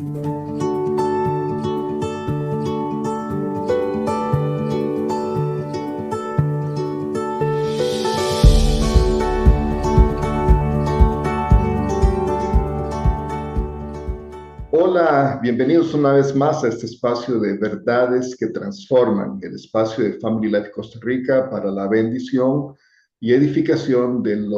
Hola, bienvenidos una vez más a este espacio de verdades que transforman, el espacio de Family Life Costa Rica para la bendición y edificación de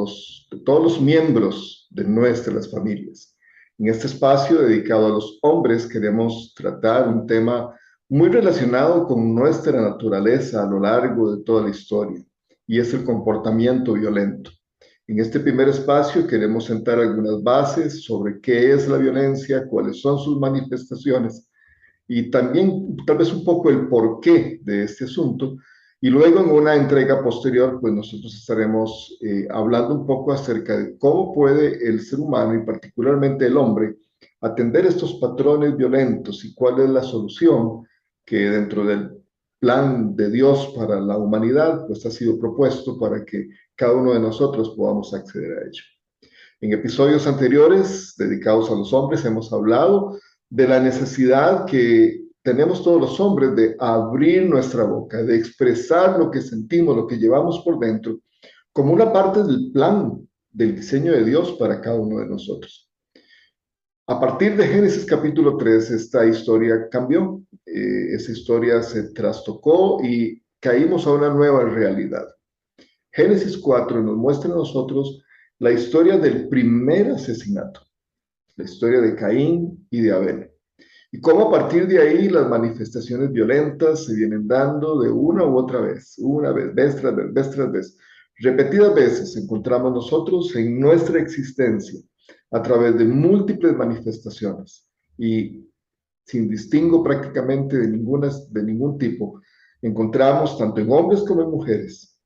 todos los miembros de nuestras familias. En este espacio dedicado a los hombres queremos tratar un tema muy relacionado con nuestra naturaleza a lo largo de toda la historia, y es el comportamiento violento. En este primer espacio queremos sentar algunas bases sobre qué es la violencia, cuáles son sus manifestaciones y también tal vez un poco el porqué de este asunto. Y luego en una entrega posterior, pues nosotros estaremos hablando un poco acerca de cómo puede el ser humano y particularmente el hombre atender estos patrones violentos y cuál es la solución que dentro del plan de Dios para la humanidad, pues ha sido propuesto para que cada uno de nosotros podamos acceder a ello. En episodios anteriores dedicados a los hombres hemos hablado de la necesidad que tenemos todos los hombres de abrir nuestra boca, de expresar lo que sentimos, lo que llevamos por dentro, como una parte del plan del diseño de Dios para cada uno de nosotros. A partir de Génesis capítulo 3, esta historia cambió, esa historia se trastocó y caímos a una nueva realidad. Génesis 4 nos muestra a nosotros la historia del primer asesinato, la historia de Caín y de Abel. Y cómo a partir de ahí las manifestaciones violentas se vienen dando de una vez tras vez. Repetidas veces encontramos nosotros en nuestra existencia a través de múltiples manifestaciones y sin distingo prácticamente de ningún tipo, encontramos tanto en hombres como en mujeres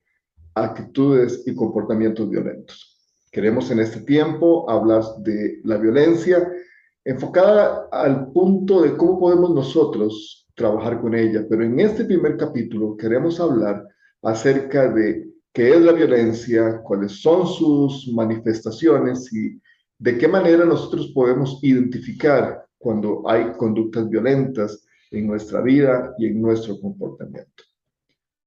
actitudes y comportamientos violentos. Queremos en este tiempo hablar de la violencia enfocada al punto de cómo podemos nosotros trabajar con ella, pero en este primer capítulo queremos hablar acerca de qué es la violencia, cuáles son sus manifestaciones y de qué manera nosotros podemos identificar cuando hay conductas violentas en nuestra vida y en nuestro comportamiento.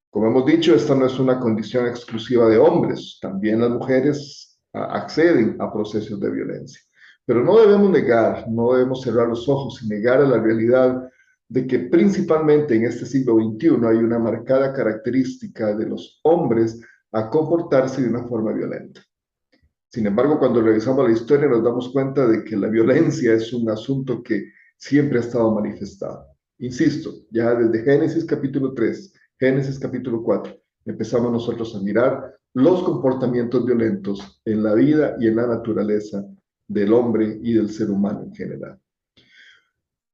Como hemos dicho, esta no es una condición exclusiva de hombres, también las mujeres acceden a procesos de violencia. Pero no debemos negar, no debemos cerrar los ojos y negar a la realidad de que principalmente en este siglo XXI hay una marcada característica de los hombres a comportarse de una forma violenta. Sin embargo, cuando revisamos la historia nos damos cuenta de que la violencia es un asunto que siempre ha estado manifestado. Insisto, ya desde Génesis capítulo 3, Génesis capítulo 4, empezamos nosotros a mirar los comportamientos violentos en la vida y en la naturaleza del hombre y del ser humano en general.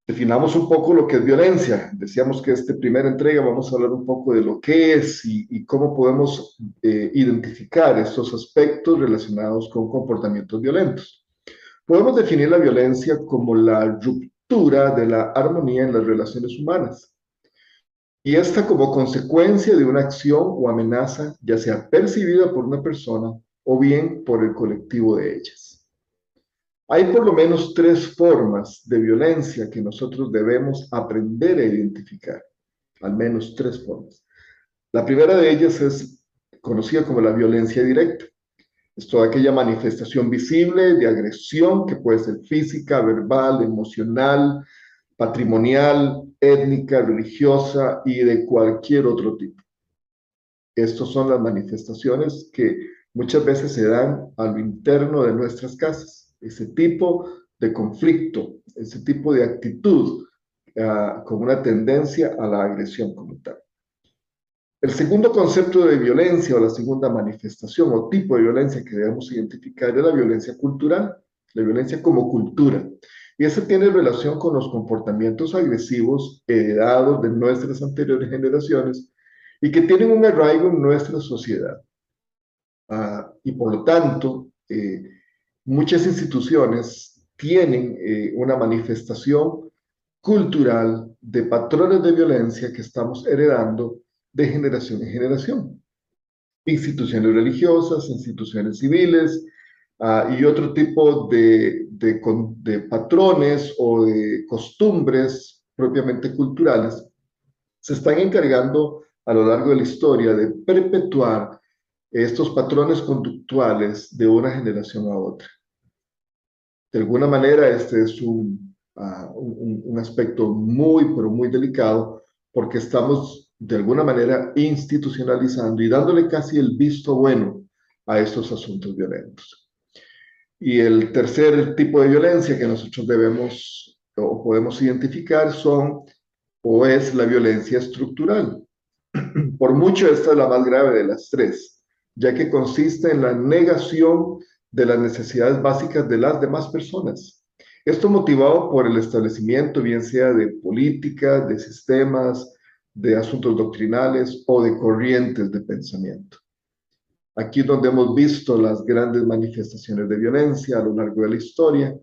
Definamos un poco lo que es violencia. Decíamos que esta primera entrega vamos a hablar un poco de lo que es y cómo podemos identificar estos aspectos relacionados con comportamientos violentos. Podemos definir la violencia como la ruptura de la armonía en las relaciones humanas. Y esta como consecuencia de una acción o amenaza, ya sea percibida por una persona o bien por el colectivo de ellas. Hay por lo menos tres formas de violencia que nosotros debemos aprender a identificar, al menos tres formas. La primera de ellas es conocida como la violencia directa. Es toda aquella manifestación visible de agresión que puede ser física, verbal, emocional, patrimonial, étnica, religiosa y de cualquier otro tipo. Estas son las manifestaciones que muchas veces se dan a lo interno de nuestras casas. Ese tipo de conflicto, ese tipo de actitud con una tendencia a la agresión como tal. El segundo concepto de violencia o la segunda manifestación o tipo de violencia que debemos identificar es la violencia cultural, la violencia como cultura. Y eso tiene relación con los comportamientos agresivos heredados de nuestras anteriores generaciones y que tienen un arraigo en nuestra sociedad. Y por lo tanto, muchas instituciones tienen una manifestación cultural de patrones de violencia que estamos heredando de generación en generación. Instituciones religiosas, instituciones civiles y otro tipo de patrones o de costumbres propiamente culturales se están encargando a lo largo de la historia de perpetuar estos patrones conductuales de una generación a otra. De alguna manera, este es un aspecto muy, pero muy delicado, porque estamos de alguna manera institucionalizando y dándole casi el visto bueno a estos asuntos violentos. Y el tercer tipo de violencia que nosotros debemos o podemos identificar son o es la violencia estructural. Por mucho esta es la más grave de las tres, ya que consiste en la negación de las necesidades básicas de las demás personas. Esto motivado por el establecimiento, bien sea de políticas, de sistemas, de asuntos doctrinales o de corrientes de pensamiento. Aquí es donde hemos visto las grandes manifestaciones de violencia a lo largo de la historia,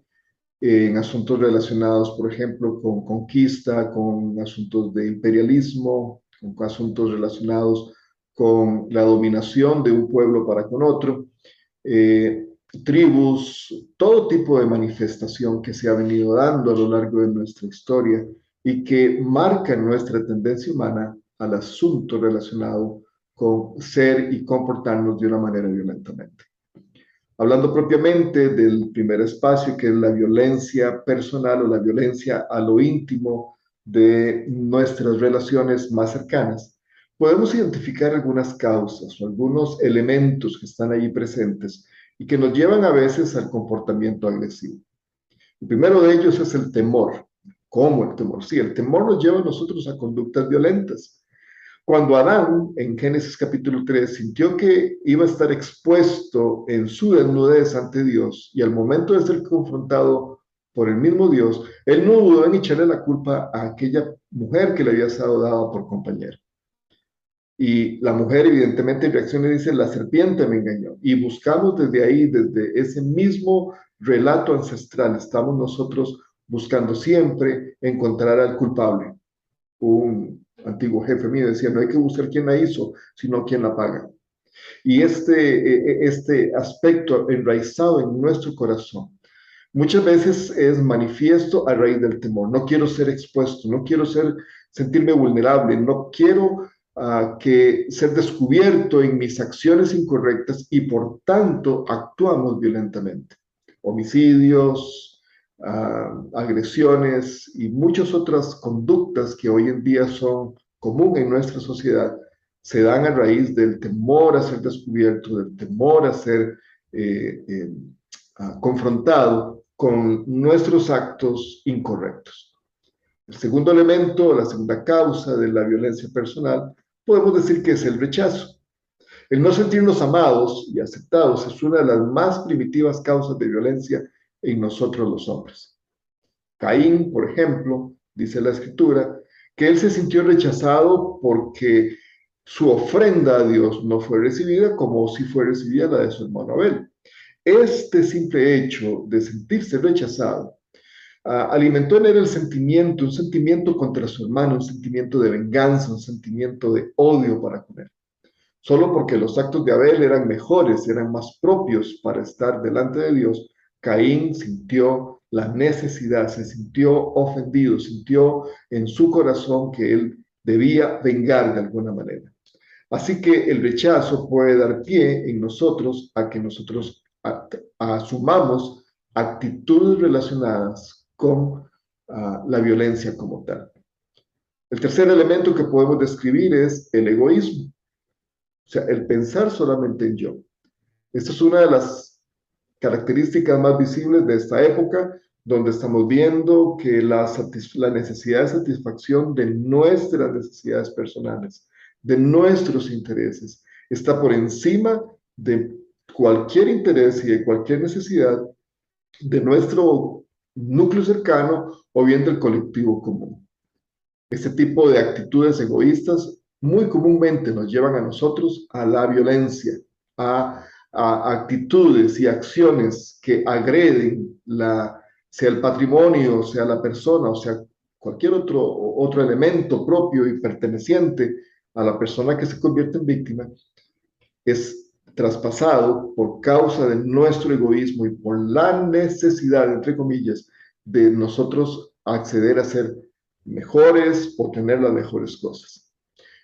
en asuntos relacionados, por ejemplo, con conquista, con asuntos de imperialismo, con asuntos relacionados con la dominación de un pueblo para con otro, eh, tribus, todo tipo de manifestación que se ha venido dando a lo largo de nuestra historia y que marca nuestra tendencia humana al asunto relacionado con ser y comportarnos de una manera violentamente. Hablando propiamente del primer espacio, que es la violencia personal o la violencia a lo íntimo de nuestras relaciones más cercanas, podemos identificar algunas causas o algunos elementos que están allí presentes y que nos llevan a veces al comportamiento agresivo. El primero de ellos es el temor. ¿Cómo el temor? Sí, el temor nos lleva a nosotros a conductas violentas. Cuando Adán, en Génesis capítulo 3, sintió que iba a estar expuesto en su desnudez ante Dios y al momento de ser confrontado por el mismo Dios, él no dudó en echarle la culpa a aquella mujer que le había sido dada por compañera. Y la mujer evidentemente reacciona y dice, la serpiente me engañó. Y buscamos desde ahí, desde ese mismo relato ancestral, estamos nosotros buscando siempre encontrar al culpable. Un antiguo jefe mío decía, no hay que buscar quién la hizo, sino quién la paga. Y este aspecto enraizado en nuestro corazón muchas veces es manifiesto a raíz del temor. No quiero ser expuesto, no quiero sentirme vulnerable, no quiero ser descubierto en mis acciones incorrectas y por tanto actuamos violentamente. Homicidios, agresiones y muchas otras conductas que hoy en día son común en nuestra sociedad se dan a raíz del temor a ser descubierto, del temor a ser confrontado con nuestros actos incorrectos. El segundo elemento, la segunda causa de la violencia personal, podemos decir que es el rechazo. El no sentirnos amados y aceptados es una de las más primitivas causas de violencia en nosotros los hombres. Caín, por ejemplo, dice la escritura, que él se sintió rechazado porque su ofrenda a Dios no fue recibida como si fue recibida la de su hermano Abel. Este simple hecho de sentirse rechazado alimentó en él el sentimiento, un sentimiento contra su hermano, un sentimiento de venganza, un sentimiento de odio para con él. Solo porque los actos de Abel eran mejores, eran más propios para estar delante de Dios, Caín sintió la necesidad, se sintió ofendido, sintió en su corazón que él debía vengar de alguna manera. Así que el rechazo puede dar pie en nosotros a que nosotros asumamos actitudes relacionadas con la violencia como tal. El tercer elemento que podemos describir es el egoísmo, o sea, el pensar solamente en yo. Esta es una de las características más visibles de esta época, donde estamos viendo que la necesidad de satisfacción de nuestras necesidades personales, de nuestros intereses, está por encima de cualquier interés y de cualquier necesidad de nuestro núcleo cercano o bien del colectivo común. Este tipo de actitudes egoístas muy comúnmente nos llevan a nosotros a la violencia, a actitudes y acciones que agreden sea el patrimonio, sea la persona, o sea cualquier otro elemento propio y perteneciente a la persona que se convierte en víctima, es traspasado por causa de nuestro egoísmo y por la necesidad, entre comillas, de nosotros acceder a ser mejores o tener las mejores cosas.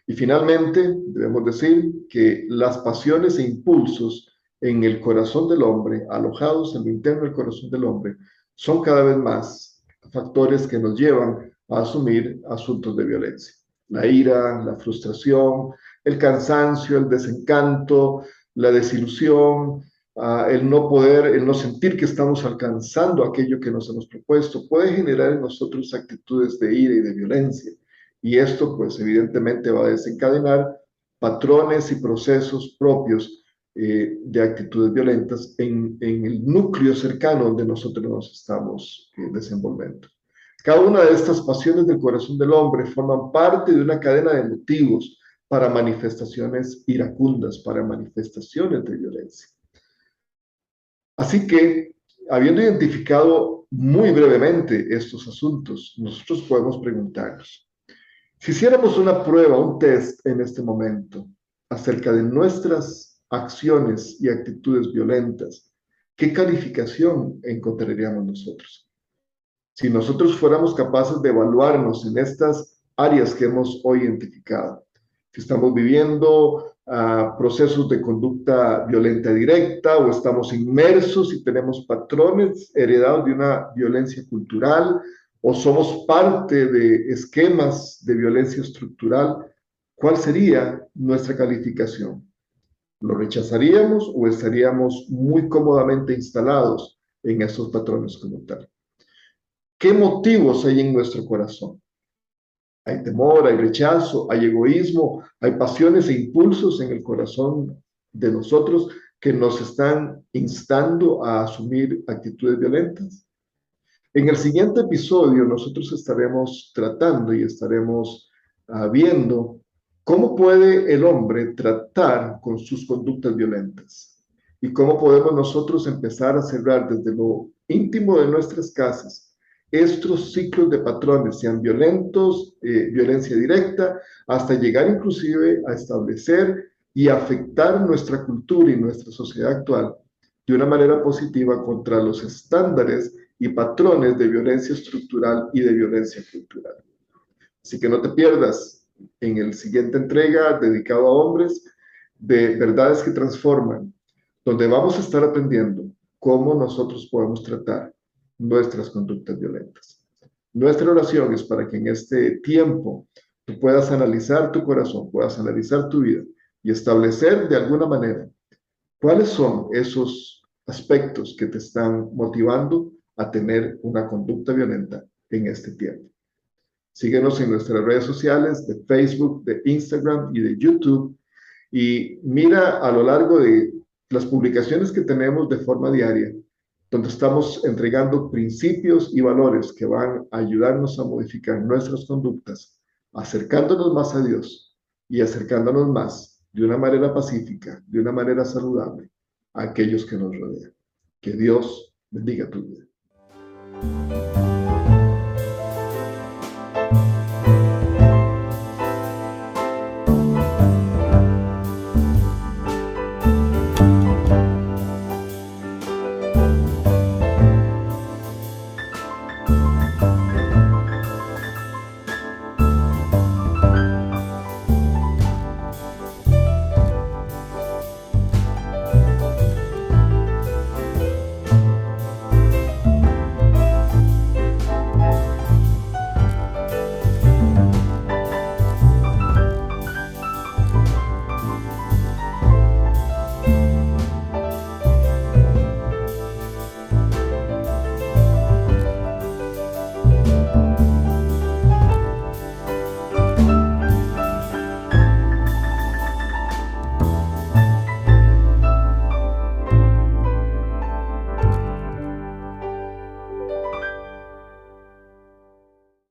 Y finalmente, debemos decir que las pasiones e impulsos en el corazón del hombre, alojados en lo interno del corazón del hombre, son cada vez más factores que nos llevan a asumir asuntos de violencia. La ira, la frustración, el cansancio, el desencanto, la desilusión, el no poder, el no sentir que estamos alcanzando aquello que nos hemos propuesto, puede generar en nosotros actitudes de ira y de violencia. Y esto, pues, evidentemente va a desencadenar patrones y procesos propios de actitudes violentas en el núcleo cercano donde nosotros nos estamos desenvolviendo. Cada una de estas pasiones del corazón del hombre forman parte de una cadena de motivos para manifestaciones iracundas, para manifestaciones de violencia. Así que, habiendo identificado muy brevemente estos asuntos, nosotros podemos preguntarnos, si hiciéramos una prueba, un test en este momento acerca de nuestras acciones y actitudes violentas, ¿qué calificación encontraríamos nosotros? Si nosotros fuéramos capaces de evaluarnos en estas áreas que hemos hoy identificado, si estamos viviendo procesos de conducta violenta directa o estamos inmersos y tenemos patrones heredados de una violencia cultural o somos parte de esquemas de violencia estructural, ¿cuál sería nuestra calificación? ¿Lo rechazaríamos o estaríamos muy cómodamente instalados en esos patrones como tal? ¿Qué motivos hay en nuestro corazón? Hay temor, hay rechazo, hay egoísmo, hay pasiones e impulsos en el corazón de nosotros que nos están instando a asumir actitudes violentas. En el siguiente episodio nosotros estaremos tratando y estaremos viendo cómo puede el hombre tratar con sus conductas violentas y cómo podemos nosotros empezar a cerrar desde lo íntimo de nuestras casas estos ciclos de patrones, sean violentos, violencia directa, hasta llegar inclusive a establecer y afectar nuestra cultura y nuestra sociedad actual de una manera positiva contra los estándares y patrones de violencia estructural y de violencia cultural. Así que no te pierdas en el siguiente entrega dedicado a hombres de verdades que transforman, donde vamos a estar aprendiendo cómo nosotros podemos tratar nuestras conductas violentas. Nuestra oración es para que en este tiempo tú puedas analizar tu corazón, puedas analizar tu vida y establecer de alguna manera cuáles son esos aspectos que te están motivando a tener una conducta violenta en este tiempo. Síguenos en nuestras redes sociales de Facebook, de Instagram y de YouTube y mira a lo largo de las publicaciones que tenemos de forma diaria, donde estamos entregando principios y valores que van a ayudarnos a modificar nuestras conductas, acercándonos más a Dios y acercándonos más de una manera pacífica, de una manera saludable a aquellos que nos rodean. Que Dios bendiga tu vida.